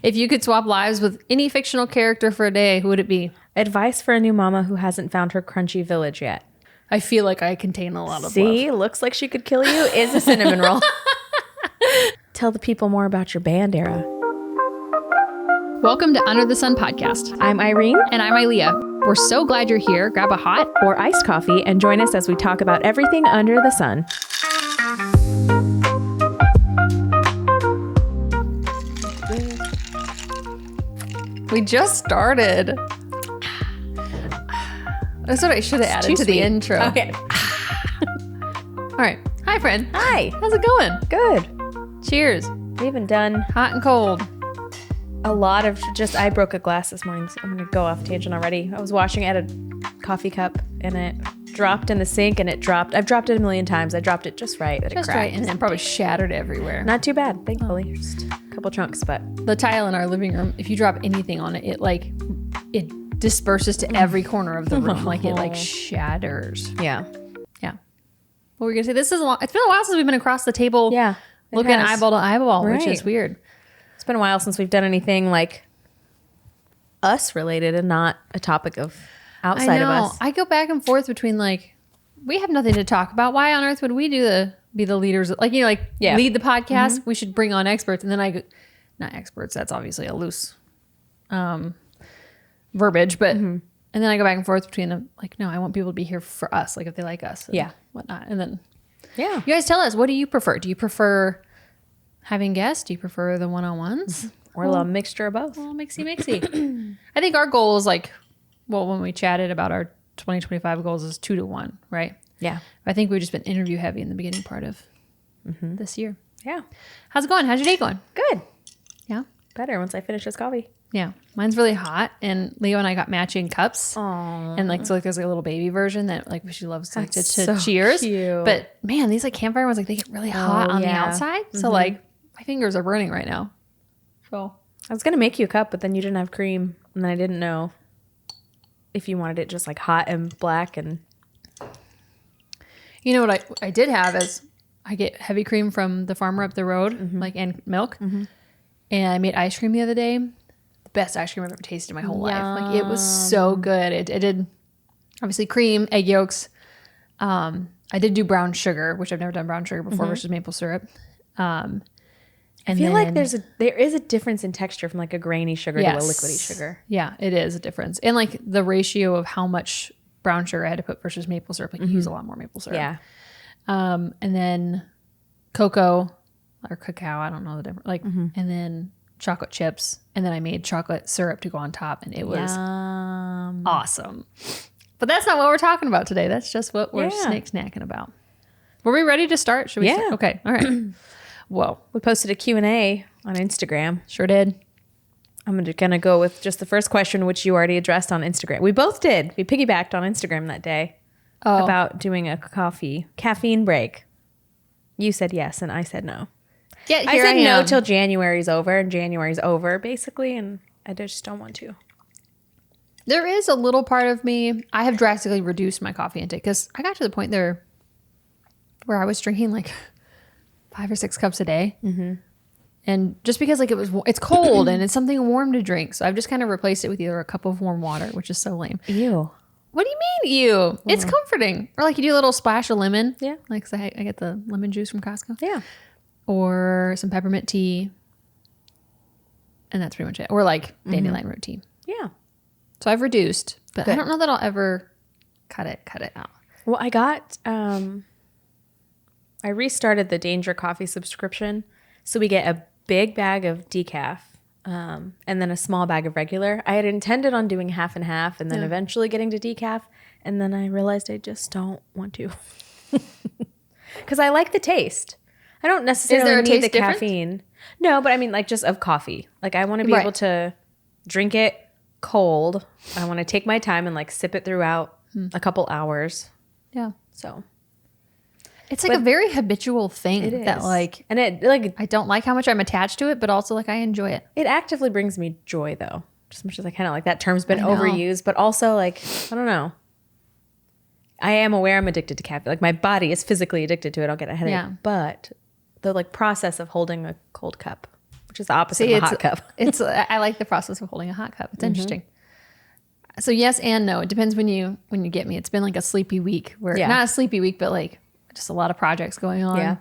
If you could swap lives with any fictional character for a day, who would it be? Advice for a new mama who hasn't found her crunchy village yet. I feel like I contain a lot of love. See, looks like she could kill you is a cinnamon roll. Tell the people more about your band era. Welcome to Under the Sun podcast. I'm Irene. And I'm Ilea. We're so glad you're here. Grab a hot or iced coffee and join us as we talk about everything under the sun. We just started. That's what I should have added to the intro. Okay. All right. Hi, friend. Hi. How's it going? Good. Cheers. We haven't done hot and cold. A lot of I broke a glass this morning, so I'm going to go off tangent already. I was washing at a coffee cup and it dropped in the sink and it dropped. I've dropped it a million times. I dropped it just right. Just right. And then probably shattered everywhere. Not too bad, thankfully. Just a couple chunks, but. The tile in our living room, if you drop anything on it, it disperses to every corner of the room. It shatters. Yeah. Yeah. What were we going to say? This is it's been a while since we've been across the table. Yeah. Looking eyeball to eyeball, which is weird. It's been a while since we've done anything like us related and not a topic of outside of us. I go back and forth between we have nothing to talk about. Why on earth would we be the leaders? Lead the podcast. Mm-hmm. We should bring on experts. And then not experts. That's obviously a loose verbiage, but and then I go back and forth between them. No, I want people to be here for us. If they like us, and whatnot. And then you guys tell us, what do you prefer? Do you prefer having guests? Do you prefer the one-on-ones? Or a little mixture of both? Well, mixy. I think our goal is when we chatted about our 2025 goals is 2 to 1, right? Yeah. I think we've just been interview heavy in the beginning part of this year. Yeah. How's it going? How's your day going? Good. Yeah. Better once I finish this coffee. Yeah. Mine's really hot, and Leo and I got matching cups. Aww. And there's a little baby version that she loves to so cheers. Cute. But man, these campfire ones, they get really hot on the outside. So my fingers are burning right now. So I was gonna make you a cup, but then you didn't have cream, and then I didn't know if you wanted it just hot and black. And you know what I did have is I get heavy cream from the farmer up the road, and milk. Mm-hmm. And I made ice cream the other day. The best ice cream I've ever tasted in my whole life. It was so good. It did obviously cream, egg yolks. I did do brown sugar, which I've never done brown sugar before versus maple syrup. I feel like there is a difference in texture from a grainy sugar to a liquidy sugar. Yeah, it is a difference. And the ratio of how much brown sugar I had to put versus maple syrup. You use a lot more maple syrup. Yeah. And then cocoa or cacao, I don't know the difference. And then chocolate chips. And then I made chocolate syrup to go on top, and it was awesome. But that's not what we're talking about today. That's just what we're snacking about. Were we ready to start? Should we start? Okay. All right. Whoa. We posted a Q&A on Instagram. Sure did. I'm going to go with just the first question, which you already addressed on Instagram. We both did. We piggybacked on Instagram that day about doing a caffeine break. You said yes, and I said no. Yeah, I said no till January's over, and January's over, basically, and I just don't want to. There is a little part of me, I have drastically reduced my coffee intake, because I got to the point there where I was drinking 5 or 6 cups a day. Mm-hmm. And just because it's cold and it's something warm to drink. So I've just kind of replaced it with either a cup of warm water, which is so lame. Ew. What do you mean ew? It's comforting. Or you do a little splash of lemon. Yeah. So I get the lemon juice from Costco. Yeah. Or some peppermint tea. And that's pretty much it. Or dandelion root tea. Yeah. So I've reduced, but I don't know that I'll ever cut it out. Well, I got... I restarted the Danger Coffee subscription. So we get a big bag of decaf and then a small bag of regular. I had intended on doing half and half and then eventually getting to decaf. And then I realized I just don't want to. Because I like the taste. I don't necessarily need the caffeine. No, but I mean just of coffee. I want to be able to drink it cold. I want to take my time and sip it throughout a couple hours. Yeah. So... It's a very habitual thing that and it I don't like how much I'm attached to it, but also I enjoy it. It actively brings me joy though. Just as much as I kind of that term's been overused, but also I don't know. I am aware I'm addicted to caffeine. My body is physically addicted to it. I'll get a headache. Yeah. But the process of holding a cold cup, which is the opposite of a hot cup. I like the process of holding a hot cup. It's interesting. So yes and no. It depends when you get me. It's been like a sleepy week where not a sleepy week, but like just a lot of projects going on. Yeah.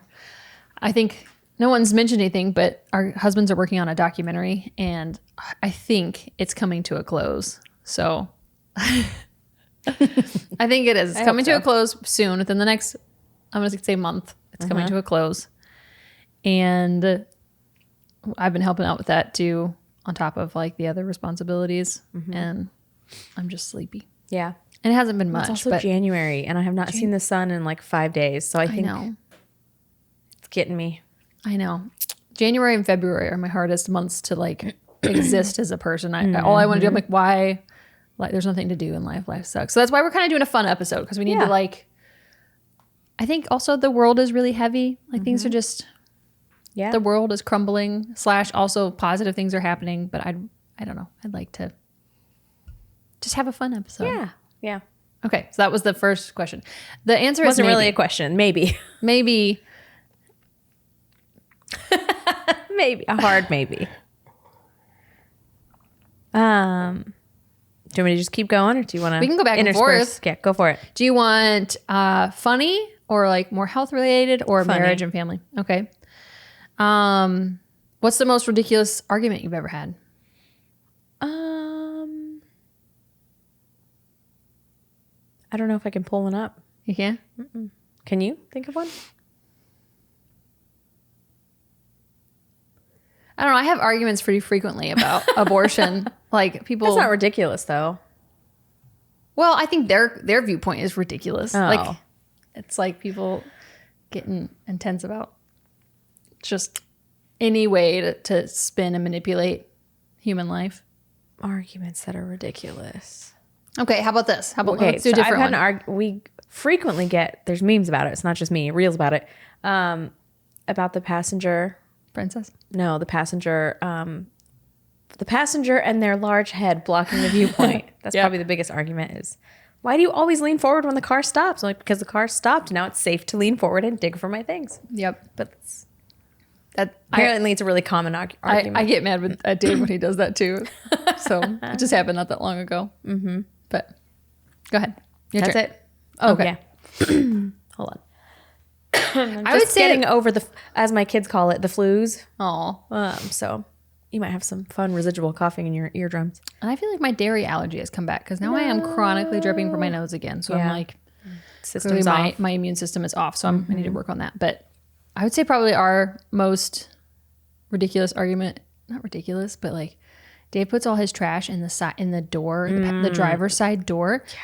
I think no one's mentioned anything, but our husbands are working on a documentary and I think it's coming to a close. So I think it is. It's coming to a close soon. Within the next, I'm going to say month, it's coming to a close. And I've been helping out with that too, on top of like the other responsibilities. And I'm just sleepy. Yeah. And it hasn't been much. It's also January and I have not seen the sun in like 5 days. So I think it's getting me. I know. January and February are my hardest months to like exist as a person. All I want to do, I'm like, why? Like, there's nothing to do in life. Life sucks. So that's why we're kind of doing a fun episode because we need to like, I think also the world is really heavy. Like things are just, the world is crumbling / also positive things are happening. But I don't know. I'd like to just have a fun episode. Yeah. Yeah. Okay. So that was the first question. The answer wasn't is really a question. Maybe. Maybe. Maybe. A hard maybe. Do you want me to just keep going or do you want to? We can go back and forth. Yeah, go for it. Do you want funny or like more health related or funny. Marriage and family? Okay. What's the most ridiculous argument you've ever had? I don't know if I can pull one up. You can? Can you think of one? I don't know. I have arguments pretty frequently about abortion. Like people. That's not ridiculous though. Well, I think their viewpoint is ridiculous. Oh. Like it's like people getting intense about just any way to spin and manipulate human life. Arguments that are ridiculous. Okay, how about this? How about let's do a different one. We frequently get, there's memes about it. It's not just me, reels about it. About the passenger. Princess? No, the passenger and their large head blocking the viewpoint. That's probably the biggest argument is, why do you always lean forward when the car stops? I'm like, because the car stopped. Now it's safe to lean forward and dig for my things. Yep. But apparently it's a really common argument. I get mad at Dave when he does that too. So it just happened not that long ago. But go ahead. That's it. Oh, okay. Yeah. Hold on. I would say getting over the, as my kids call it, the flus. Oh, so you might have some fun residual coughing in your eardrums. And I feel like my dairy allergy has come back because now I am chronically dripping from my nose again. So I'm like, System's off. My immune system is off. So I need to work on that. But I would say probably our most ridiculous argument, not ridiculous, but like Dave puts all his trash in the door, the driver's side door. Yeah.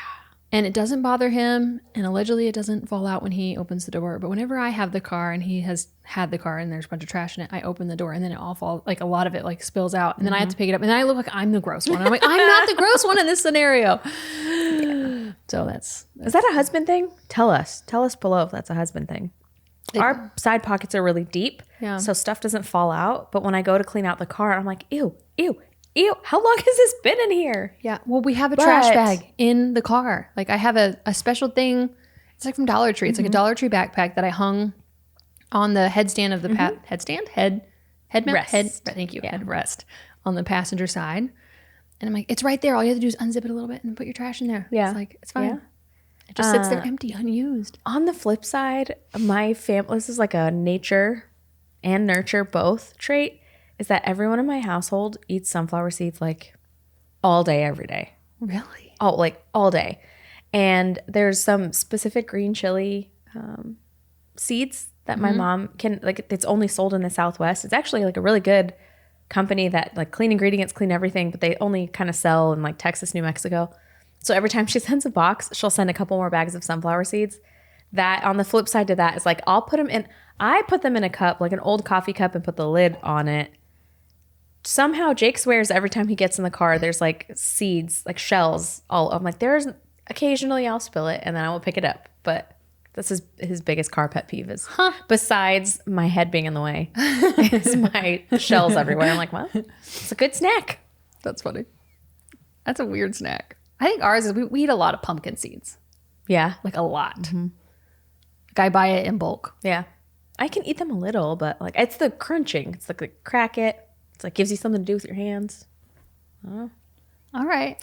And it doesn't bother him. And allegedly it doesn't fall out when he opens the door. But whenever I have the car and he has had the car and there's a bunch of trash in it, I open the door and then it all falls, like a lot of it like spills out. And then I have to pick it up. And then I look like I'm the gross one. And I'm like, I'm not the gross one in this scenario. Yeah. So that's is that a husband thing? Tell us below if that's a husband thing. Our side pockets are really deep. Yeah. So stuff doesn't fall out. But when I go to clean out the car, I'm like, ew. How long has this been in here? Yeah. Well, we have a trash bag in the car. Like I have a special thing. It's like from Dollar Tree. It's like a Dollar Tree backpack that I hung on the headstand of the headmount. Thank you. Yeah. Headrest on the passenger side. And I'm like, it's right there. All you have to do is unzip it a little bit and put your trash in there. Yeah. It's like, it's fine. Yeah. It just sits there empty, unused. On the flip side, my family, this is like a nature and nurture both trait, is that everyone in my household eats sunflower seeds like all day, every day. Really? Oh, like all day. And there's some specific green chili seeds that my mom can, like, it's only sold in the Southwest. It's actually like a really good company that like clean ingredients, clean everything, but they only kind of sell in like Texas, New Mexico. So every time she sends a box, she'll send a couple more bags of sunflower seeds. That on the flip side to that is like, I put them in a cup, like an old coffee cup, and put the lid on it. Somehow Jake swears every time he gets in the car, there's like seeds, like shells all. I'm like, there's occasionally I'll spill it and then I will pick it up. But this is his biggest car pet peeve is besides my head being in the way, is my shells everywhere. I'm like, well, it's a good snack. That's funny. That's a weird snack. I think ours is we eat a lot of pumpkin seeds. Yeah. Like a lot. Like I buy it in bulk. Yeah. I can eat them a little, but like it's the crunching. It's like crack it. It's like gives you something to do with your hands. All right.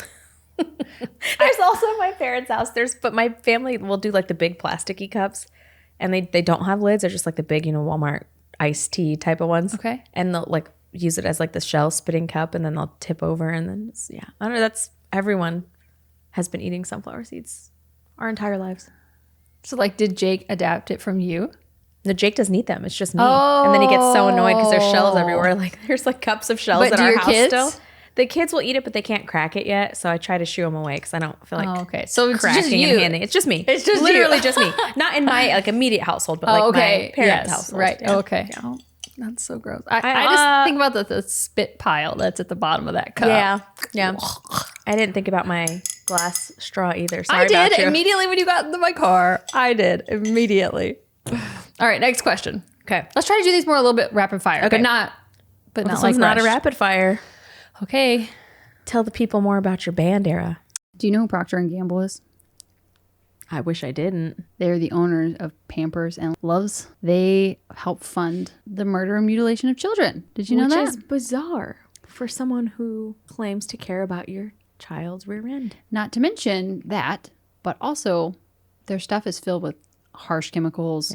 There's also my parents' house. But my family will do like the big plasticky cups, and they don't have lids. They're just like the big, Walmart iced tea type of ones. Okay. And they'll like use it as like the shell spitting cup, and then they'll tip over, and then I don't know. That's everyone has been eating sunflower seeds our entire lives. So like, did Jake adapt it from you? No, Jake doesn't eat them. It's just me. And then he gets so annoyed because there's shells everywhere. Like there's like cups of shells in our house still. The kids will eat it, but they can't crack it yet. So I try to shoo them away because I don't feel like okay. So it's cracking just you. and handing. It's just me. It's just literally just me. Not in my like immediate household, but like my parents' household. Right. Yeah. Okay. Yeah. Oh, that's so gross. I just think about the spit pile that's at the bottom of that cup. Yeah. Yeah. I didn't think about my glass straw either. Sorry I did about you. immediately when you got into my car. I did immediately. All right. Next question. Okay. Let's try to do these more a little bit rapid fire. Okay. But not This like one's not a rushed. rapid fire. Okay. Tell the people more about your band era. Do you know who Procter & Gamble is? I wish I didn't. They're the owners of Pampers and Loves. They help fund the murder and mutilation of children. Did you know that? Which is bizarre for someone who claims to care about your child's rear end. Not to mention that, but also their stuff is filled with harsh chemicals,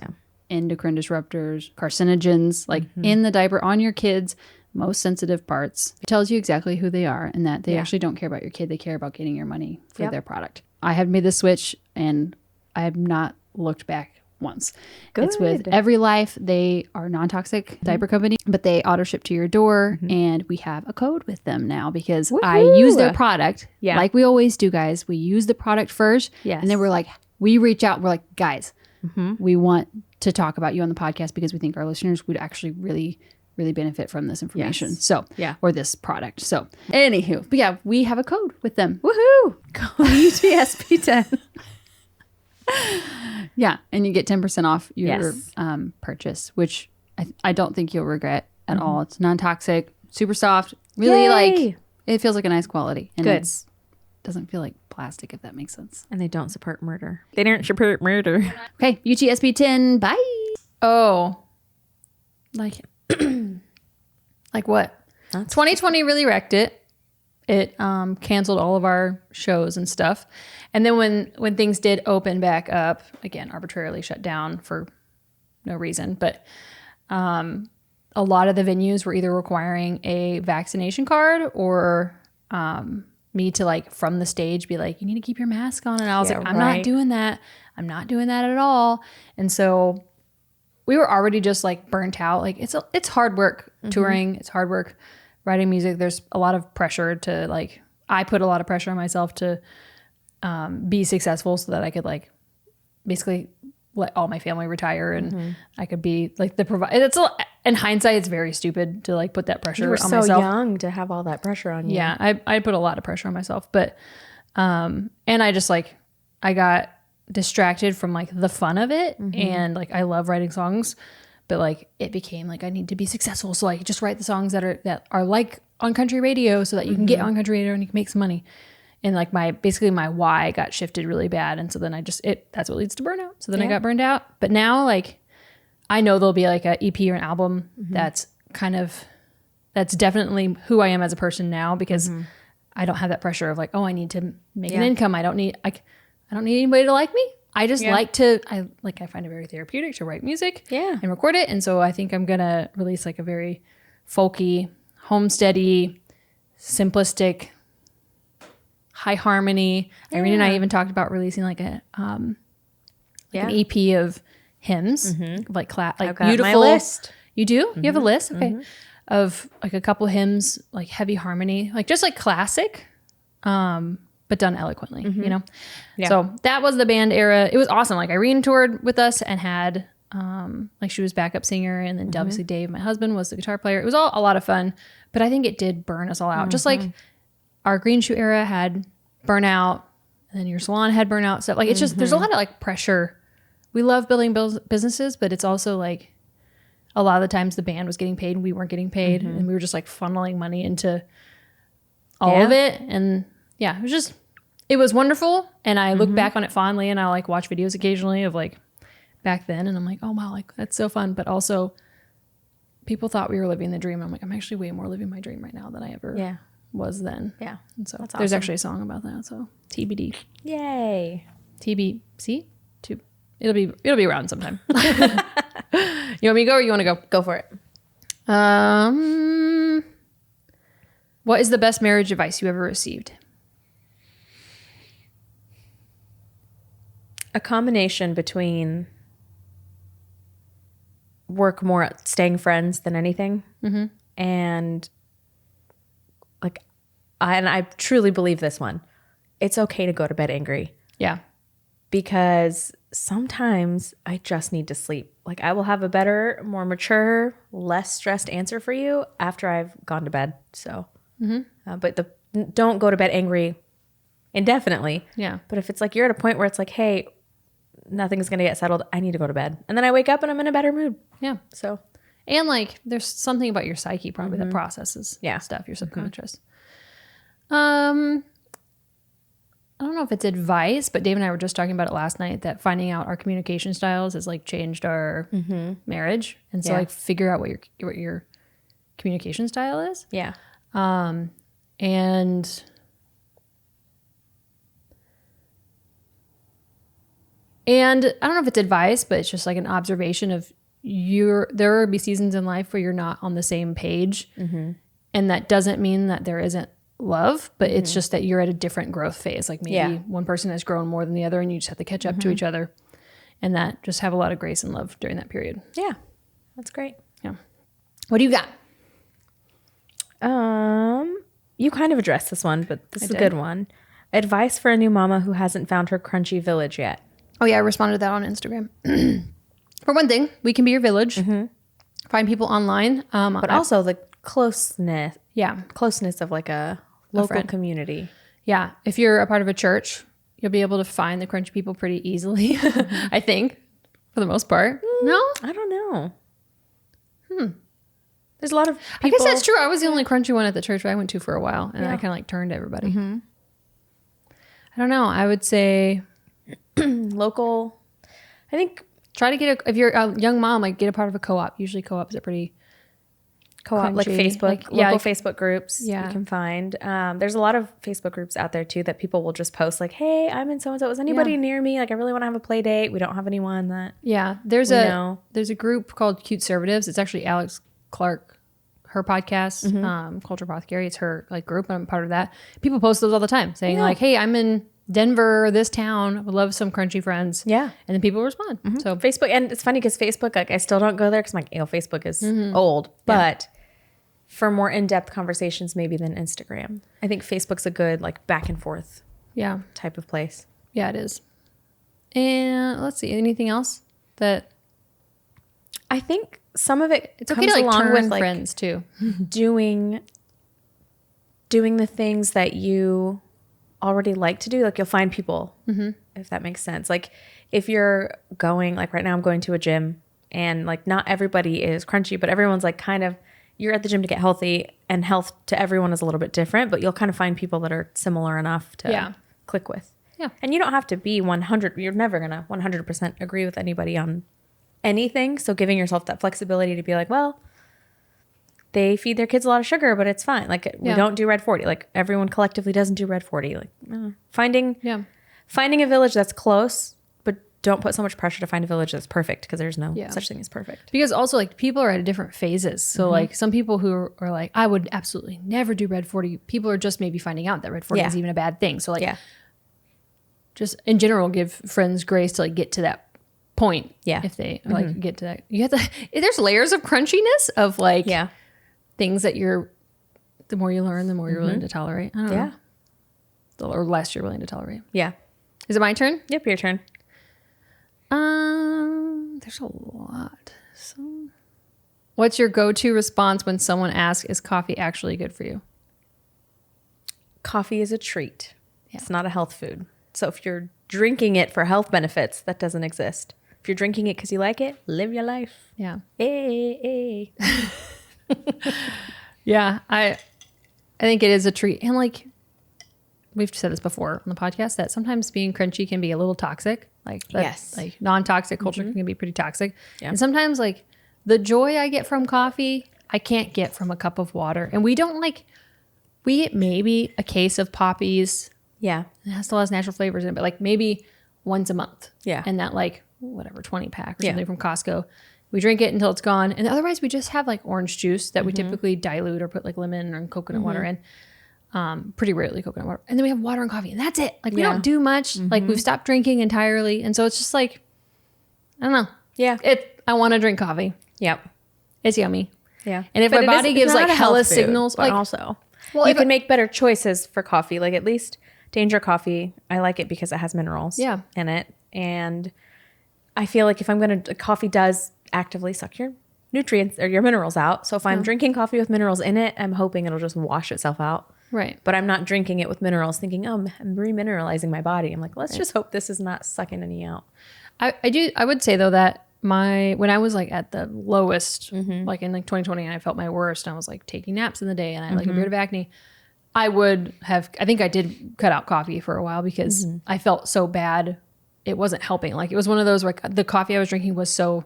endocrine disruptors, carcinogens, like in the diaper on your kids' most sensitive parts. It tells you exactly who they are and that they actually don't care about your kid. They care about getting your money for their product. I have made the switch and I have not looked back once. Good. It's with EVERYLIFE. They are a non-toxic diaper company, but they auto ship to your door and we have a code with them now because I use their product like we always do, guys. We use the product first and then we're like, we reach out. We're like, guys, we want to talk about you on the podcast because we think our listeners would actually really benefit from this information. So, or this product. So, anywho, but yeah, we have a code with them. Woohoo! Code UTSP10. Yeah, and you get 10% off your purchase, which I don't think you'll regret at all. It's non-toxic, super soft, really like, it feels like a nice quality. And it doesn't feel like plastic, if that makes sense. And they don't support murder. They don't support murder. Okay, UTSP10, bye. Oh, like what? 2020 really wrecked it. It canceled all of our shows and stuff. And then when things did open back up, again, arbitrarily shut down for no reason, but a lot of the venues were either requiring a vaccination card or me to like from the stage be like, you need to keep your mask on. And I was like, I'm not doing that. I'm not doing that at all. And so we were already just like burnt out. Like it's hard work touring. It's hard work writing music. There's a lot of pressure to like, I put a lot of pressure on myself to be successful so that I could like basically let all my family retire and I could be like the provider. In hindsight, it's very stupid to like put that pressure on myself. You were so young to have all that pressure on you. Yeah, I put a lot of pressure on myself, but and I just like I got distracted from like the fun of it and like I love writing songs, but like it became like I need to be successful, so like just write the songs that are like on country radio so that you can get on country radio and you can make some money. And like my why got shifted really bad, and so then that's what leads to burnout. So then I got burned out. But now like I know there'll be like an EP or an album that's definitely who I am as a person now because I don't have that pressure of like, oh, I need to make an income. I don't need anybody to like me. I just I find it very therapeutic to write music and record it. And so I think I'm gonna release like a very folky, homesteady, simplistic, high harmony. Irene and I even talked about releasing like an EP of hymns, like I've got beautiful. my list. You do? You have a list? Okay. Of like a couple hymns, like heavy harmony, like just like classic, but done eloquently, you know? Yeah. So that was the band era. It was awesome. Like Irene toured with us and had, like she was backup singer, and then obviously Dave, my husband, was the guitar player. It was all a lot of fun, but I think it did burn us all out. Just like our Green Shoe era had burnout, and then your salon had burnout stuff. Like it's just, there's a lot of like pressure. We love building businesses, but it's also like a lot of the times the band was getting paid and we weren't getting paid, and we were just like funneling money into all of it. And yeah, it was wonderful. And I look back on it fondly, and I like watch videos occasionally of like back then, and I'm like, oh wow, like that's so fun. But also people thought we were living the dream. I'm like, I'm actually way more living my dream right now than I ever was then. Yeah. And so That's there's awesome. actually a song about that. So TBD. Yay. TBC? It'll be around sometime. You want me to go or you want to go? Go for it. What is the best marriage advice you ever received? A combination between work more at staying friends than anything. Mm-hmm. And like, I truly believe this one. It's okay to go to bed angry. Yeah. Because sometimes I just need to sleep. Like I will have a better, more mature, less stressed answer for you after I've gone to bed. So, but don't go to bed angry indefinitely. Yeah. But if it's like you're at a point where it's like, hey, nothing's going to get settled, I need to go to bed. And then I wake up and I'm in a better mood. Yeah. So, and like there's something about your psyche probably that processes stuff, your subconscious. I don't know if it's advice, but Dave and I were just talking about it last night that finding out our communication styles has like changed our marriage. And so like figure out what your communication style is. yeah. And I don't know if it's advice, but it's just like an observation of there will be seasons in life where you're not on the same page. And that doesn't mean that there isn't love, but it's just that you're at a different growth phase. Like maybe one person has grown more than the other and you just have to catch up to each other, and that just have a lot of grace and love during that period. Yeah. That's great. Yeah. What do you got? You kind of addressed this one, but this is a good one. Advice for a new mama who hasn't found her crunchy village yet. Oh yeah, I responded to that on Instagram. For one thing, we can be your village. Find people online. But also the closeness of like a local friend. community. Yeah. If you're a part of a church, you'll be able to find the crunchy people pretty easily, I think, for the most part. No? I don't know. There's a lot of people. I guess that's true. I was the only crunchy one at the church I went to for a while, and I kind of like turned to everybody. I don't know. I would say local. I think try to get if you're a young mom, like get a part of a co-op. Usually co-ops are pretty co-op, like crunchy. Facebook, Like, local Facebook groups Yeah. you can find. There's a lot of Facebook groups out there too that people will just post like, hey, I'm in so-and-so. Is anybody near me? Like I really want to have a play date. We don't have anyone that there's know. there's a group called Cute Conservatives. It's actually Alex Clark, her podcast, Culture Apothecary. It's her like group, and I'm part of that. People post those all the time saying like, hey, I'm in Denver or this town. I would love some crunchy friends. Yeah. And then people respond. So Facebook, and it's funny because Facebook, like I still don't go there because I'm like, Facebook is old, but for more in-depth conversations maybe than Instagram. I think Facebook's a good like back and forth type of place. Yeah, it is. And let's see, anything else that I think some of it it's comes okay to like along turn with like friends too. doing the things that you already like to do. Like you'll find people, if that makes sense. Like if you're going, like right now I'm going to a gym and like not everybody is crunchy, but everyone's like kind of, you're at the gym to get healthy, and health to everyone is a little bit different, but you'll kind of find people that are similar enough to click with. Yeah. And you don't have to be 100, you're never going to 100% agree with anybody on anything. So giving yourself that flexibility to be like, well, they feed their kids a lot of sugar, but it's fine. Like we don't do red 40. Like everyone collectively doesn't do red 40. Like finding a village that's close, but don't put so much pressure to find a village that's perfect, because there's no such thing as perfect. Because also like people are at different phases. So like some people who are like, I would absolutely never do red 40. People are just maybe finding out that red 40 is even a bad thing. So like just in general, give friends grace to like get to that point. Yeah. If they like get to that, you have to, there's layers of crunchiness of like things that the more you learn, the more you're willing to tolerate. I don't know. Or less you're willing to tolerate. Yeah. Is it my turn? Yep, your turn. There's a lot. So, what's your go-to response when someone asks, is coffee actually good for you? Coffee is a treat. It's not a health food. So if you're drinking it for health benefits, that doesn't exist. If you're drinking it because you like it, live your life. Yeah. Hey. Yeah, I think it is a treat. And like we've said this before on the podcast, that sometimes being crunchy can be a little toxic. Like like non-toxic culture can be pretty toxic. Yeah. And sometimes like the joy I get from coffee, I can't get from a cup of water. And we get maybe a case of poppies. Yeah. It still has natural flavors in it, but like maybe once a month. Yeah. And that like, whatever, 20 pack or something from Costco. We drink it until it's gone. And otherwise we just have like orange juice that we typically dilute or put like lemon or coconut water in. Pretty rarely coconut water. And then we have water and coffee and that's it. Like we don't do much. Like we've stopped drinking entirely. And so it's just like, I don't know. Yeah. I want to drink coffee. Yep. It's yummy. Yeah. And if my body gives like hella signals, but like also, well, you can make better choices for coffee. Like at least Danger Coffee, I like it because it has minerals in it. And I feel like if I'm going to, coffee does actively suck your nutrients or your minerals out. So if I'm drinking coffee with minerals in it, I'm hoping it'll just wash itself out. Right. But I'm not drinking it with minerals thinking, oh, I'm remineralizing my body. I'm like, let's just hope this is not sucking any out. I would say though that when I was like at the lowest, like in like 2020, and I felt my worst, and I was like taking naps in the day and I had like a bit of acne. I think I did cut out coffee for a while because I felt so bad. It wasn't helping. Like it was one of those like the coffee I was drinking was so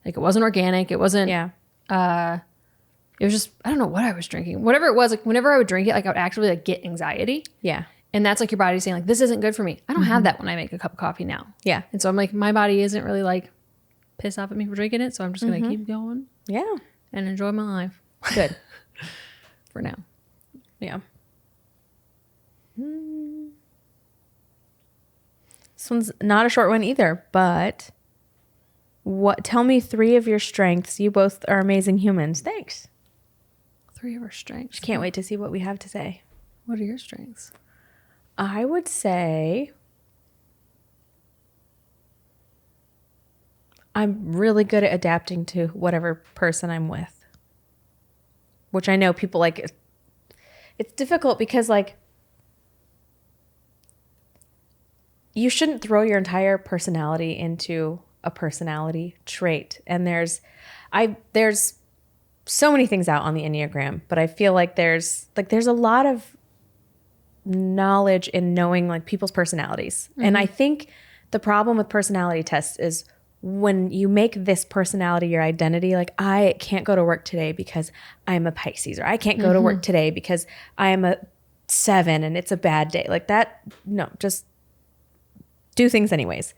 like, it wasn't organic. It wasn't, it was just, I don't know what I was drinking, whatever it was. Like whenever I would drink it, like I would actually like get anxiety. Yeah. And that's like your body saying like, this isn't good for me. I don't have that when I make a cup of coffee now. Yeah. And so I'm like, my body isn't really like pissed off at me for drinking it. So I'm just going to keep going. Yeah. And enjoy my life. Good. For now. Yeah. This one's not a short one either, but tell me 3 of your strengths. You both are amazing humans. Thanks. 3 of our strengths. Can't wait to see what we have to say. What are your strengths? I would say I'm really good at adapting to whatever person I'm with, which I know people like. It's difficult because like you shouldn't throw your entire personality into a personality trait. And there's so many things out on the Enneagram, but I feel like there's a lot of knowledge in knowing like people's personalities. And I think the problem with personality tests is when you make this personality your identity, like I can't go to work today because I'm a Pisces, or I can't go to work today because I am a 7 and it's a bad day. Like that, no, just do things anyways.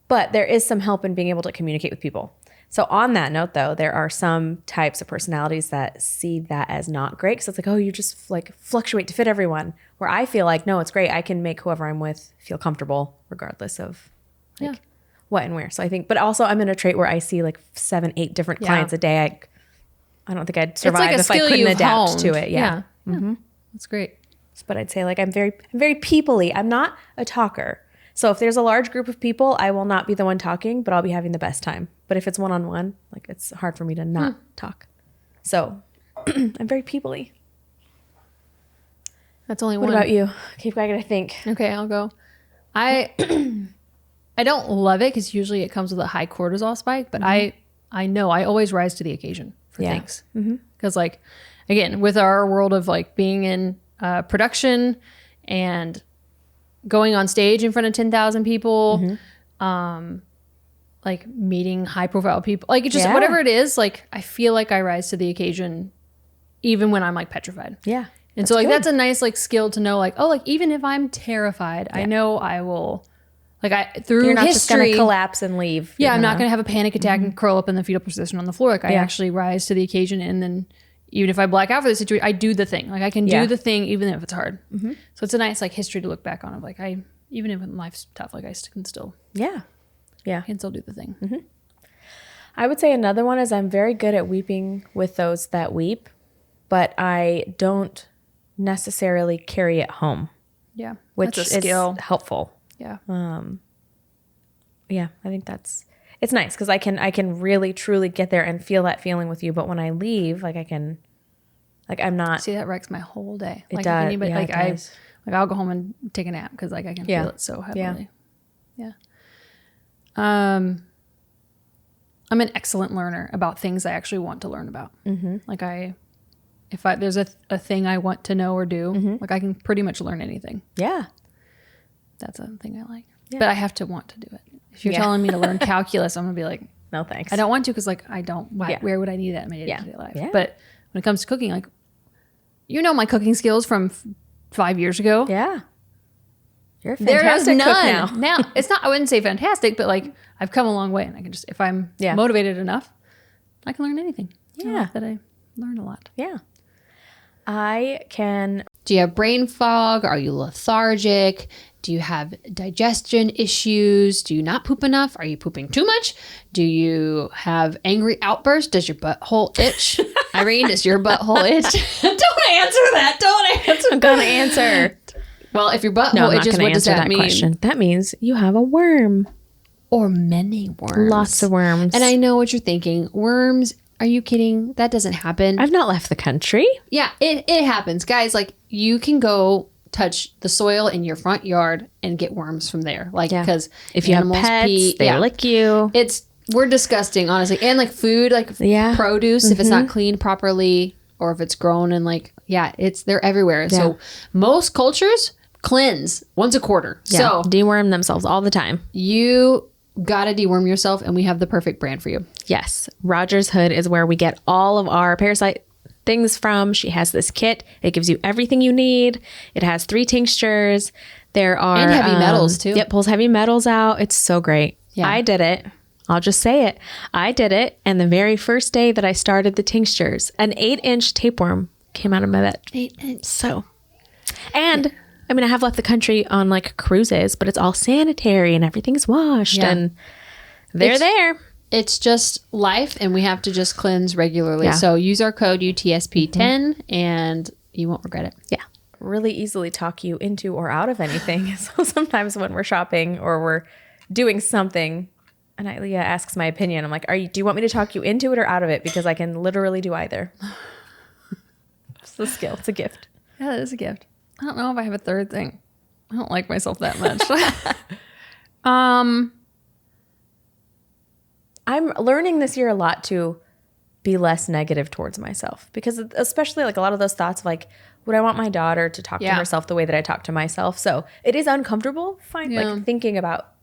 But there is some help in being able to communicate with people. So on that note though, there are some types of personalities that see that as not great. So it's like, oh, you just like fluctuate to fit everyone. Where I feel like, no, it's great. I can make whoever I'm with feel comfortable regardless of like what and where. So I think, but also I'm in a trait where I see like 7, 8 different clients a day. I don't think I'd survive if I couldn't adapt to it. Yeah. That's great. But I'd say like I'm very people-y. I'm not a talker. So if there's a large group of people, I will not be the one talking, but I'll be having the best time. But if it's one-on-one, like it's hard for me to not talk. So I'm very people-y. That's only one. What about you? Okay, I gotta think. Okay, I'll go. I don't love it because usually it comes with a high cortisol spike, but I know I always rise to the occasion for things. Because like, again, with our world of like being in production and going on stage in front of 10,000 people, like meeting high profile people, like it's just whatever it is, like I feel like I rise to the occasion even when I'm like petrified. Yeah. And so like that's a nice like skill to know, like, oh, like even if I'm terrified, I know I will, like through You're not history, just gonna collapse and leave. Yeah, I'm not gonna have a panic attack and curl up in the fetal position on the floor. Like I actually rise to the occasion, and then even if I black out for the situation, I do the thing. Like I can do the thing even if it's hard. So it's a nice like history to look back on of like even if life's tough, like I can still can still do the thing. I would say another one is I'm very good at weeping with those that weep, but I don't necessarily carry it home. Yeah, which is helpful. Yeah. I think it's nice because I can really truly get there and feel that feeling with you. But when I leave, like I'm not. See, that wrecks my whole day. It like does. If anybody, I'll go home and take a nap because like I can feel it so heavily. Yeah. I'm an excellent learner about things I actually want to learn about. Like if there's a thing I want to know or do, like I can pretty much learn anything. Yeah. That's a thing I like. Yeah. But I have to want to do it. If you're telling me to learn calculus, I'm going to be like, No, thanks. I don't want to because like I don't. Where would I need that in my day-to-day life? Yeah. But when it comes to cooking, like my cooking skills from 5 years ago. Yeah. You're a fantastic cook now. Now it's not. I wouldn't say fantastic, but like I've come a long way, and I can just if I'm motivated enough, I can learn anything. Yeah, I like that I learn a lot. Yeah, I can. Do you have brain fog? Are you lethargic? Do you have digestion issues? Do you not poop enough? Are you pooping too much? Do you have angry outbursts? Does your butthole itch? Irene, does your butthole itch? Don't answer that. Don't answer. I'm gonna answer. Well, if your butthole itches, what does that mean? Question. That means you have a worm. Or many worms. Lots of worms. And I know what you're thinking. Worms, are you kidding? That doesn't happen. I've not left the country. Yeah, it happens. Guys, like you can go touch the soil in your front yard and get worms from there. Like, because if you have pets, they lick you. We're disgusting, honestly. And like food, like produce, if it's not cleaned properly or if it's grown and like, they're everywhere. Yeah. So most cultures cleanse once a quarter. Yeah. So deworm themselves all the time. You gotta deworm yourself, and we have the perfect brand for you. Yes. ROGERSHOOD is where we get all of our parasite things from. She has this kit. It gives you everything you need. It has 3 tinctures. There are... And heavy metals, too. Yep, pulls heavy metals out. It's so great. Yeah. I did it. I'll just say it. I did it, and the very first day that I started the tinctures, an 8-inch tapeworm came out of my butt. 8 inch. So... And... I mean, I have left the country on like cruises, but it's all sanitary and everything's washed and they're there. It's just life, and we have to just cleanse regularly. Yeah. So use our code UTSP10 and you won't regret it. Yeah. Really easily talk you into or out of anything. So sometimes when we're shopping or we're doing something and Leah asks my opinion, I'm like, do you want me to talk you into it or out of it? Because I can literally do either. It's a skill. It's a gift. Yeah, it is a gift. I don't know if I have a third thing. I don't like myself that much. I'm learning this year a lot to be less negative towards myself, because especially like a lot of those thoughts of like, would I want my daughter to talk to herself the way that I talk to myself? So it is uncomfortable like thinking about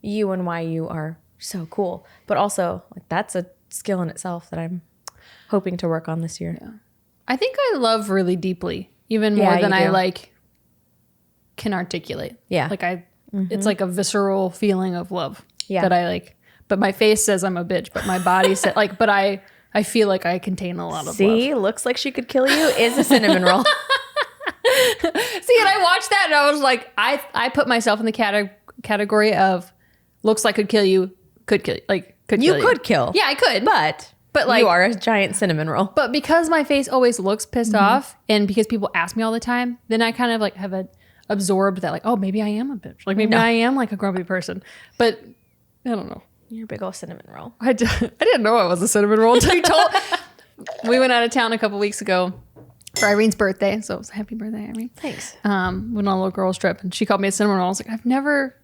you and why you are so cool, but also like that's a skill in itself that I'm hoping to work on this year. Yeah. I think I love really deeply. Even more than I like can articulate. Yeah. Like it's like a visceral feeling of love that I like, but my face says I'm a bitch, but my body said like, but I feel like I contain a lot of love. See, looks like she could kill you is a cinnamon roll. See, and I watched that and I was like, I put myself in the category of looks like could kill you, could kill you. Like could kill you. You could kill. Yeah, I could. But like, you are a giant cinnamon roll. But because my face always looks pissed off, and because people ask me all the time, then I kind of like have absorbed that like, oh, maybe I am a bitch. Like maybe I am like a grumpy person. But I don't know. You're a big old cinnamon roll. I didn't know I was a cinnamon roll until you told. We went out of town a couple weeks ago for Irene's birthday. So it was a happy birthday, Irene. Thanks. Went on a little girls trip, and she called me a cinnamon roll. I was like, I've never,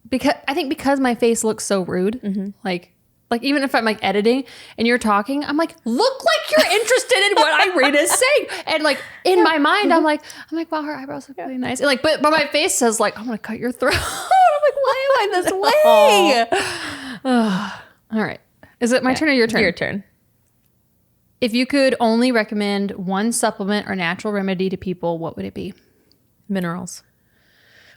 because my face looks so rude, like even if I'm like editing and you're talking, I'm like, look like you're interested in what Irene is saying. And like in my mind, I'm like, wow, her eyebrows look really nice. And like, but my face says like, I'm gonna cut your throat. I'm like, why am I this way? All right. Is it my turn or your turn? Your turn. If you could only recommend one supplement or natural remedy to people, what would it be? Minerals.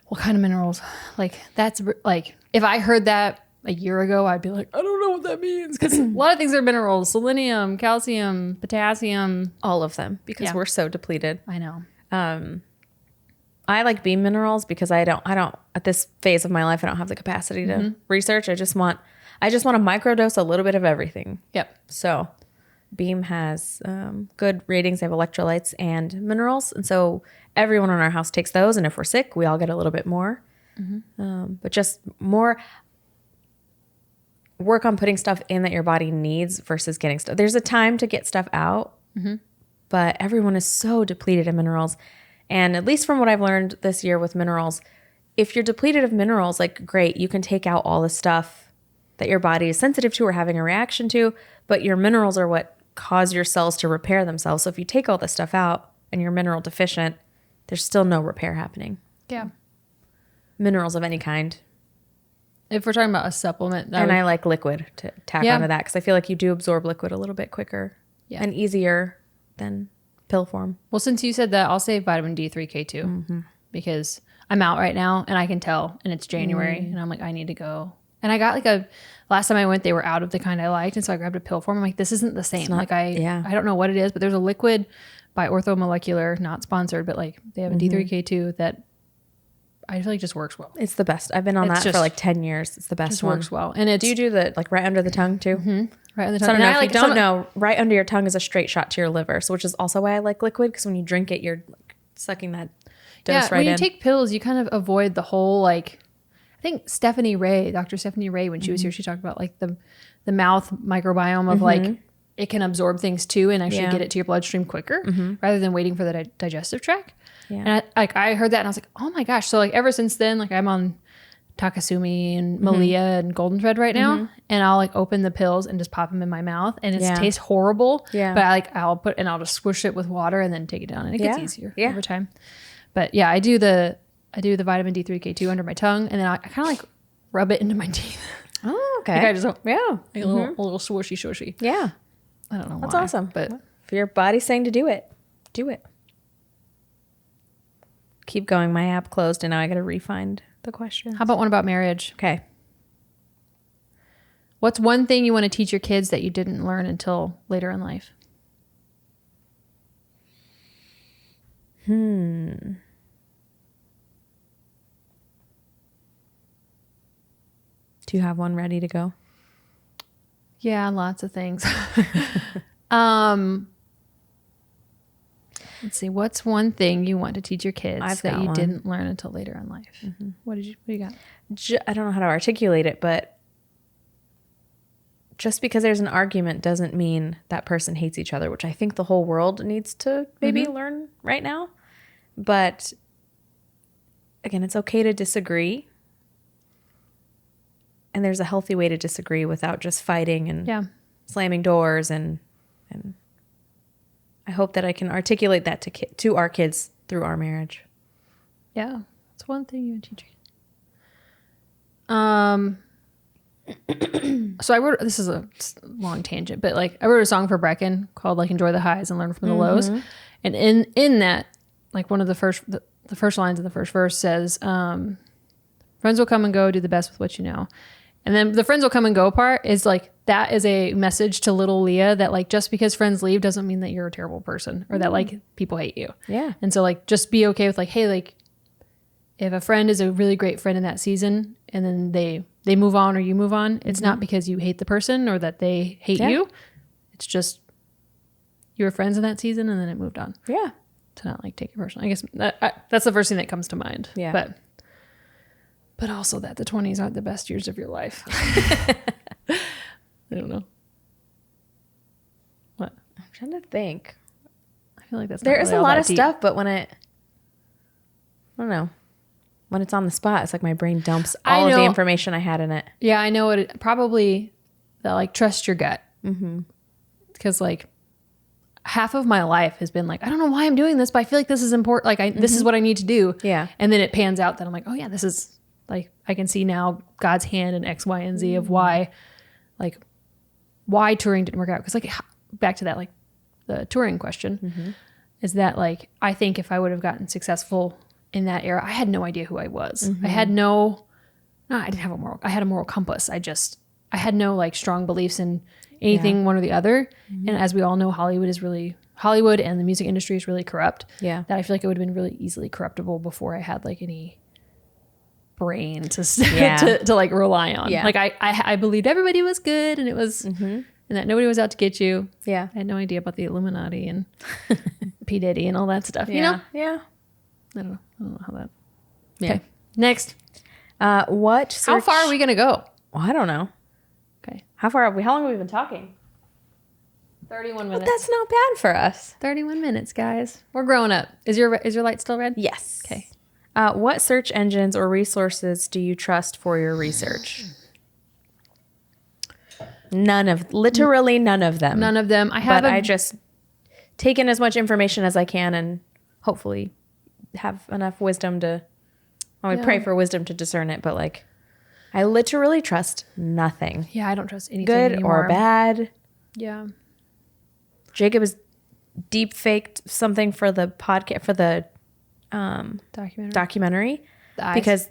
What kind of minerals? Like that's like, if I heard that a year ago, I'd be like, I don't know what that means. Because a lot of things are minerals: selenium, calcium, potassium, all of them, because we're so depleted. I know. I like bean minerals because I don't at this phase of my life, I don't have the capacity to research. I just want to microdose a little bit of everything. Yep. So Beam has good ratings. They have electrolytes and minerals. And so everyone in our house takes those. And if we're sick, we all get a little bit more. But just more work on putting stuff in that your body needs versus getting stuff. There's a time to get stuff out, but everyone is so depleted in minerals. And at least from what I've learned this year with minerals, if you're depleted of minerals, like great, you can take out all the stuff that your body is sensitive to or having a reaction to, but your minerals are what cause your cells to repair themselves. So if you take all this stuff out and you're mineral deficient, there's still no repair happening. Yeah. Minerals of any kind. if we're talking about a supplement, I like liquid to tack onto that because I feel like you do absorb liquid a little bit quicker and easier than pill form. Well, since you said that, I'll say vitamin D3K2 because I'm out right now and I can tell, and it's January and I'm like, I need to go. And I got like last time I went, they were out of the kind I liked. And so I grabbed a pill form. I'm like, this isn't the same. I don't know what it is, but there's a liquid by Orthomolecular, not sponsored, but like they have a D3K2 that I feel like just works well. It's the best. I've been on that for like 10 years. It's the best one. Works well. And do you do the like right under the tongue too? Right under the So tongue. if you don't know, right under your tongue is a straight shot to your liver. So which is also why I like liquid because when you drink it, you're like sucking that dose right in. When you take pills, you kind of avoid the whole like, I think Dr. Stephanie Ray, when she was here, she talked about like the mouth microbiome of like, it can absorb things too and actually get it to your bloodstream quicker rather than waiting for the digestive tract. Yeah. And I heard that and I was like, oh my gosh. So like ever since then, like I'm on Takasumi and Malia and Golden Thread right now. And I'll like open the pills and just pop them in my mouth and it tastes horrible. Yeah. But I'll just squish it with water and then take it down and it gets easier over time. But yeah, I do the vitamin D3K2 under my tongue and then I kind of like rub it into my teeth. Oh, okay. Like I just like a little swooshy. Yeah. I don't know why. That's awesome. But if your body's saying to do it, do it. Keep going. My app closed and now I got to re-find the question. How about one about marriage? Okay. What's one thing you want to teach your kids that you didn't learn until later in life? Do you have one ready to go? Yeah, lots of things. Let's see. What's one thing you want to teach your kids that you didn't learn until later in life? What do you got? I don't know how to articulate it, but just because there's an argument doesn't mean that person hates each other, which I think the whole world needs to maybe learn right now. But again, it's okay to disagree. And there's a healthy way to disagree without just fighting and slamming doors. And I hope that I can articulate that to our kids through our marriage. Yeah. That's one thing you would teach. So I wrote, this is a long tangent, but like I wrote a song for Brecken called like Enjoy the Highs and Learn from the Lows. And in that, like one of the first lines of the first verse says, friends will come and go, do the best with what you know. And then the friends will come and go part is like, that is a message to little Leah that like, just because friends leave doesn't mean that you're a terrible person or that like people hate you. Yeah. And so like, just be okay with like, hey, like if a friend is a really great friend in that season and then they move on or you move on, it's not because you hate the person or that they hate you. It's just you were friends in that season and then it moved on. Yeah. To not like take it personally. I guess that's the first thing that comes to mind. Yeah. But also that the 20s aren't the best years of your life. I don't know. What? I'm trying to think. I feel like that's there is a lot of stuff, but when I don't know. When it's on the spot, it's like my brain dumps all of the information I had in it. Yeah, I know it. Probably that like trust your gut. Because like half of my life has been like, I don't know why I'm doing this, but I feel like this is important. Like this is what I need to do. Yeah. And then it pans out that I'm like, oh yeah, this is like, I can see now God's hand in X, Y, and Z of why touring didn't work out. Because like back to that, like the touring question is that like, I think if I would have gotten successful in that era, I had no idea who I was. I had I didn't have I had a moral compass. I had no like strong beliefs in anything one or the other. And as we all know, Hollywood and the music industry is really corrupt. Yeah. That I feel like it would have been really easily corruptible before I had like any brain to like rely on. Yeah. Like I believed everybody was good and it was and that nobody was out to get you. Yeah. I had no idea about the Illuminati and P. Diddy and all that stuff. You know? Yeah. I don't know how that. Yeah. Okay. Next. How far are we gonna go? Well, I don't know. Okay. How long have we been talking? 31 minutes. But that's not bad for us. 31 minutes, guys. We're growing up. Is your light still red? Yes. Okay. What search engines or resources do you trust for your research? Literally none of them. None of them. I just take in as much information as I can and hopefully have enough wisdom to, I would pray for wisdom to discern it, but like. I literally trust nothing. Yeah, I don't trust anything Good anymore. or bad. Yeah. Jacob has deep faked something for the podcast, for the documentary. The eyes. Because,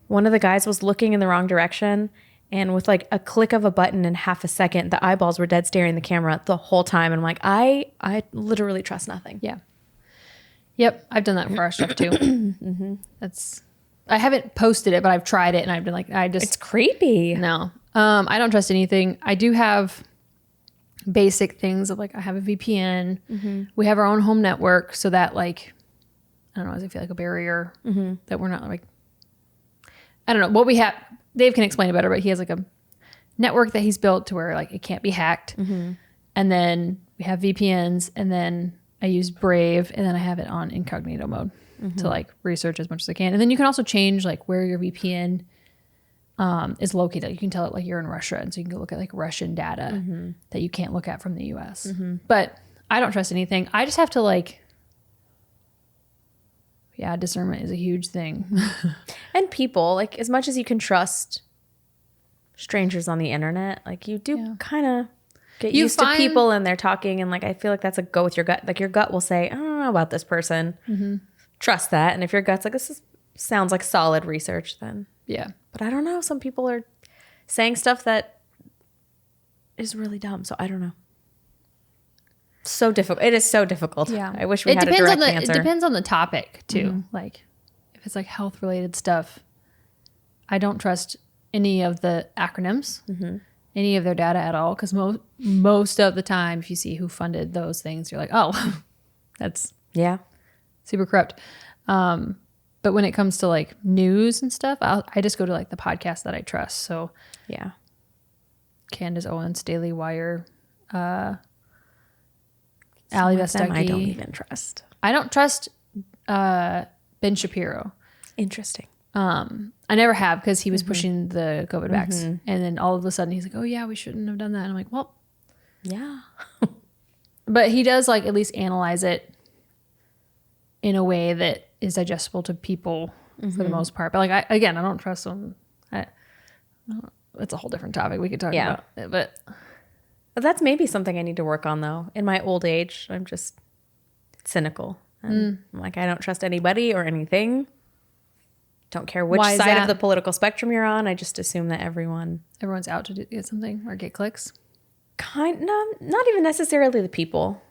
one of the guys was looking in the wrong direction, and with like a click of a button in half a second, the eyeballs were dead staring the camera the whole time. And I'm like, I literally trust nothing. Yeah. Yep. I've done that for our stuff too. I haven't posted it, but I've tried it and I've been like, It's creepy. no. I don't trust anything. I do have basic things of like, I have a VPN. We have our own home network so that like, I don't know, does it feel like a barrier that we're not like, I don't know what we have. Dave can explain it better, but he has like a network that he's built to where like it can't be hacked. And then we have VPNs, and then I use Brave, and then I have it on incognito mode to like research as much as I can. And then you can also change like where your VPN is located. You can tell it like you're in Russia, and so you can go look at like Russian data that you can't look at from the US. But I don't trust anything. I just have to like, yeah, discernment is a huge thing. And people, like, as much as you can trust strangers on the internet, like you do kind of get used to people and they're talking, and like I feel like that's a go with your gut. Like your gut will say, I don't know about this person. Trust that. And if your gut's like, sounds like solid research, then Yeah. But I don't know. Some people are saying stuff that is really dumb. So I don't know. So difficult. It is so difficult. Yeah. I wish we had a direct answer. It depends on the topic too. Like if it's like health related stuff, I don't trust any of the acronyms, any of their data at all. Because most of the time, if you see who funded those things, you're like, oh, that's super corrupt. But when it comes to like news and stuff, I just go to like the podcast that I trust. So yeah, Candace Owens, Daily Wire, Ali Vestecki. I don't even trust. I don't trust Ben Shapiro. Interesting. I never have, because he was pushing the COVID vax, and then all of a sudden he's like, "Oh yeah, we shouldn't have done that." And I'm like, "Well, yeah," but he does like at least analyze it in a way that is digestible to people for the most part. But like I don't trust him. It's a whole different topic we could talk about it, but that's maybe something I need to work on though. In my old age, I'm just cynical. And I'm like, I don't trust anybody or anything. Don't care which side of the political spectrum you're on. I just assume that everyone's out to get something or get clicks. No, not even necessarily the people,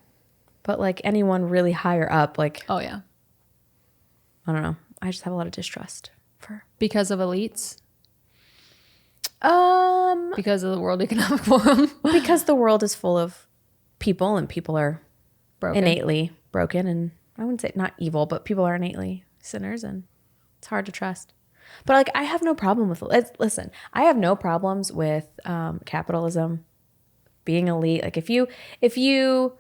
but like anyone really higher up. Like, oh yeah, I don't know. I just have a lot of distrust because of elites. Because of the World Economic Forum. Because the world is full of people, and people are innately broken, and I wouldn't say not evil, but people are innately sinners, and it's hard to trust. But like, I have no problem with it. Listen, I have no problems with capitalism, being elite. Like if you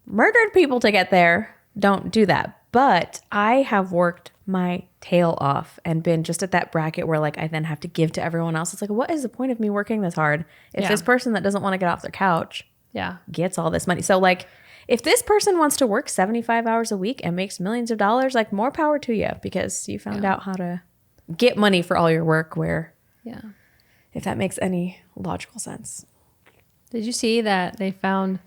murdered people to get there, don't do that. But I have worked my tail off and been just at that bracket where like I then have to give to everyone else. It's like, what is the point of me working this hard if this person that doesn't want to get off their couch gets all this money? So like, if this person wants to work 75 hours a week and makes millions of dollars, like more power to you, because you found out how to get money for all your work, where, if that makes any logical sense. Did you see that they found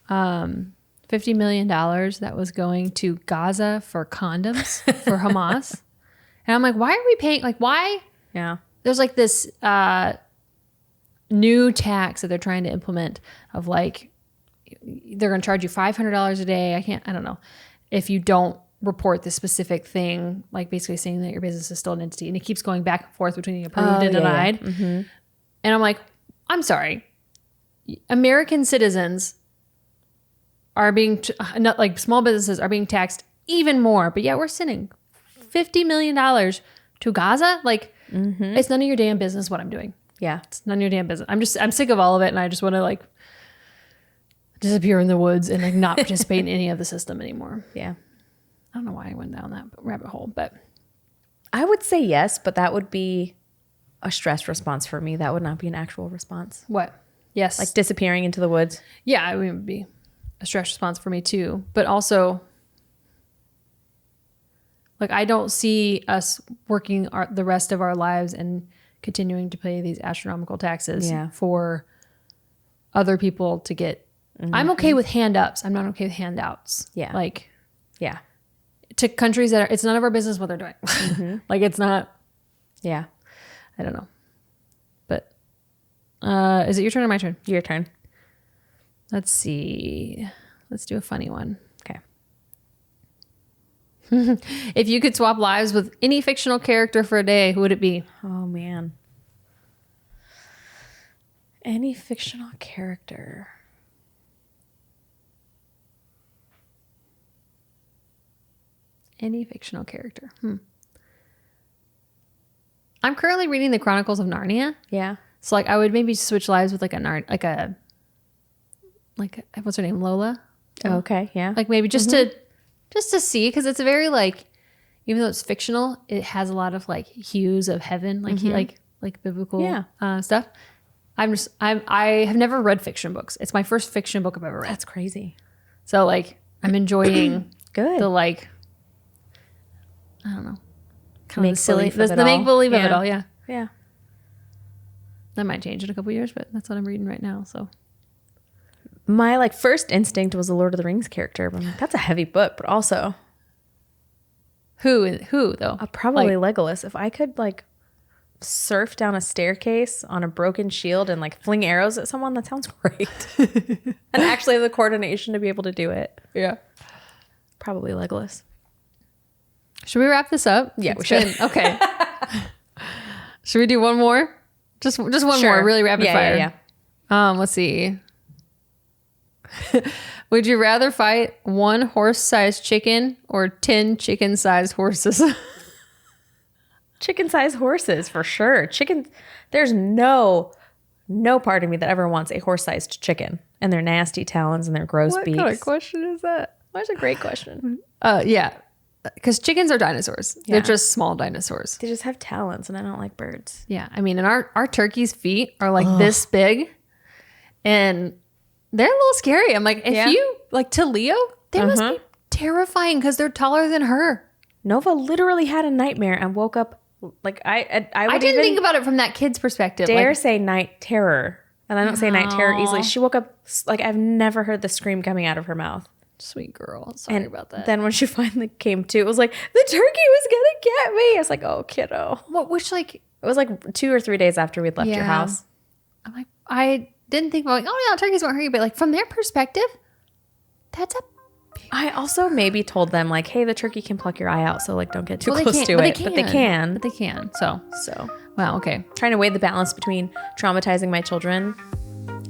$50 million that was going to Gaza for condoms for Hamas? And I'm like, why are we paying? Like, why? Yeah. There's like this new tax that they're trying to implement of like, they're going to charge you $500 a day. I don't know. If you don't report this specific thing, like basically saying that your business is still an entity, and it keeps going back and forth between approved and denied. Yeah. Mm-hmm. And I'm like, I'm sorry. American citizens are being, not like small businesses are being taxed even more, but yet we're sending $50 million to Gaza. Like it's none of your damn business what I'm doing. Yeah. It's none of your damn business. I'm sick of all of it. And I just want to like disappear in the woods and like not participate in any of the system anymore. Yeah. I don't know why I went down that rabbit hole, but I would say yes, but that would be a stress response for me. That would not be an actual response. What? Yes. Like disappearing into the woods. Yeah, it would be a stress response for me too. But also, Like, I don't see us working the rest of our lives and continuing to pay these astronomical taxes for other people to get. I'm okay with hand-ups. I'm not okay with handouts. Yeah. Like, yeah. To countries that it's none of our business what they're doing. Like, it's not. Yeah. I don't know. But is it your turn or my turn? Your turn. Let's see. Let's do a funny one. Okay. If you could swap lives with any fictional character for a day, who would it be? Oh, man. Any fictional character. Any fictional character. I'm currently reading the Chronicles of Narnia. Yeah. So like I would maybe switch lives with like what's her name? Lola? Oh, okay. Yeah. Like maybe just to see, because it's a very like, even though it's fictional, it has a lot of like hues of heaven, like like biblical stuff. I have never read fiction books. It's my first fiction book I've ever read. That's crazy. So like I'm enjoying Good. the like, I don't know, kind of the silly, Make-believe of the it make believe all. of it all. Yeah. Yeah. That might change in a couple of years, but that's what I'm reading right now. So My like first instinct was a Lord of the Rings character. But I'm like, that's a heavy book, but also who though? probably Legolas. If I could like surf down a staircase on a broken shield and like fling arrows at someone, that sounds great. And actually have the coordination to be able to do it. Yeah. Probably Legolas. Should we wrap this up? Yeah, we should. Okay. Should we do one more? Just one more, really rapid fire. Yeah. Let's see. Would you rather fight one horse-sized chicken or 10 chicken-sized horses? Chicken-sized horses, for sure. Chicken. There's no part of me that ever wants a horse-sized chicken and their nasty talons and their gross beaks. What kind of question is that? That's a great question. Yeah. Because chickens are dinosaurs. Yeah. They're just small dinosaurs. They just have talons, and I don't like birds. Yeah. I mean, and our turkey's feet are like this big, and they're a little scary. I'm like, if you, like to Leo, they must be terrifying because they're taller than her. Nova literally had a nightmare and woke up like I didn't think about it from that kid's perspective. Dare say night terror, and I don't say night terror easily. She woke up like I've never heard the scream coming out of her mouth. Sweet girl. Sorry about that. Then when she finally came to, it was like the turkey was gonna get me. I was like, oh kiddo. It was like 2 or 3 days after we'd left your house. I'm like, I didn't think about like, oh yeah, turkeys won't hurt you, but like from their perspective, that's a. I also maybe told them like, hey, the turkey can pluck your eye out, so like don't get too close to it. But they can. So wow, okay. Trying to weigh the balance between traumatizing my children,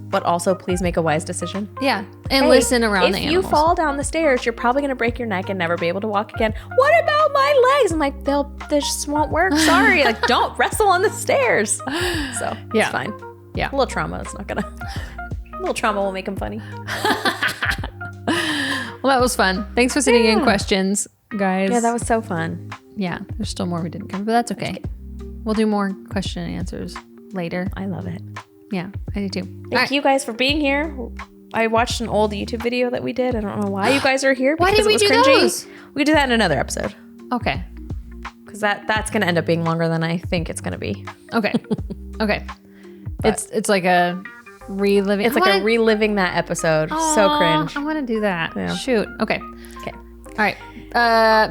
but also please make a wise decision. Yeah, and listen around the animals. If you fall down the stairs, you're probably gonna break your neck and never be able to walk again. What about my legs? I'm like, they just won't work. Sorry, like don't wrestle on the stairs. So it's fine. Yeah, a little trauma. It's not gonna. A little trauma will make them funny. Well, that was fun. Thanks for sending in questions, guys. Yeah, that was so fun. Yeah, there's still more we didn't cover, but that's okay. We'll do more question and answers later. I love it. Yeah, I do too. Thank you guys for being here. I watched an old YouTube video that we did. I don't know why you guys are here. Why did we do those? We could do that in another episode. Okay. Because that's going to end up being longer than I think it's going to be. Okay. Okay. It's like a reliving. It's like a reliving that episode. So cringe. I want to do that. Yeah. Shoot. Okay. Okay. All right.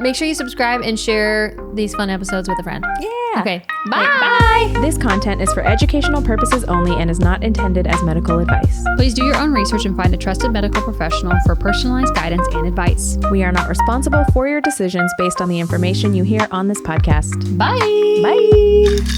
Make sure you subscribe and share these fun episodes with a friend. Yeah. Okay. Bye. Bye. This content is for educational purposes only and is not intended as medical advice. Please do your own research and find a trusted medical professional for personalized guidance and advice. We are not responsible for your decisions based on the information you hear on this podcast. Bye. Bye.